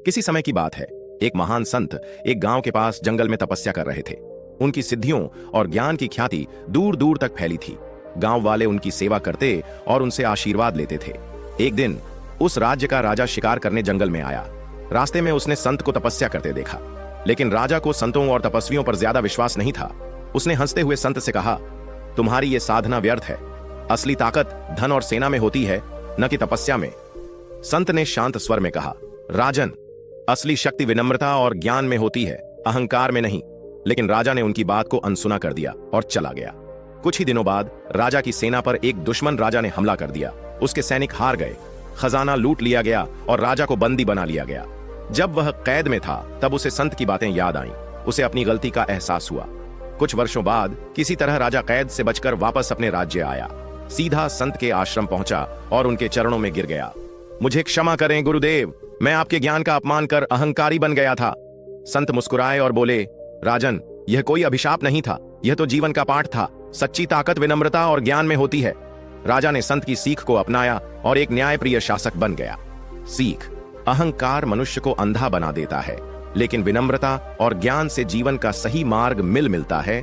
किसी समय की बात है, एक महान संत एक गांव के पास जंगल में तपस्या कर रहे थे। उनकी सिद्धियों और ज्ञान की ख्याति दूर दूर तक फैली थी। गांव वाले उनकी सेवा करते और उनसे आशीर्वाद लेते थे। एक दिन उस राज्य का राजा शिकार करने जंगल में आया। रास्ते में उसने संत को तपस्या करते देखा, लेकिन राजा को संतों और तपस्वियों पर ज्यादा विश्वास नहीं था। उसने हंसते हुए संत से कहा, तुम्हारी ये साधना व्यर्थ है। असली ताकत धन और सेना में होती है, न कि तपस्या में। संत ने शांत स्वर में कहा, राजन, असली शक्ति विनम्रता और ज्ञान में होती है, अहंकार में नहीं। लेकिन राजा ने उनकी बात को अनसुना कर दिया और चला गया। कुछ ही दिनों बाद राजा की सेना पर एक दुश्मन राजा ने हमला कर दिया। उसके सैनिक हार गए, खजाना लूट लिया गया और राजा को बंदी बना लिया गया। जब वह कैद में था तब उसे संत की बातें याद आईं। उसे अपनी गलती का एहसास हुआ। कुछ वर्षों बाद किसी तरह राजा कैद से बचकर वापस अपने राज्य आया। सीधा संत के आश्रम पहुंचा और उनके चरणों में गिर गया। मुझे क्षमा करें गुरुदेव, मैं आपके ज्ञान का अपमान कर अहंकारी बन गया था। संत मुस्कुराए और बोले, राजन, यह कोई अभिशाप नहीं था, यह तो जीवन का पाठ था। सच्ची ताकत विनम्रता और ज्ञान में होती है। राजा ने संत की सीख को अपनाया और एक न्यायप्रिय शासक बन गया। सीख, अहंकार मनुष्य को अंधा बना देता है, लेकिन विनम्रता और ज्ञान से जीवन का सही मार्ग मिलता है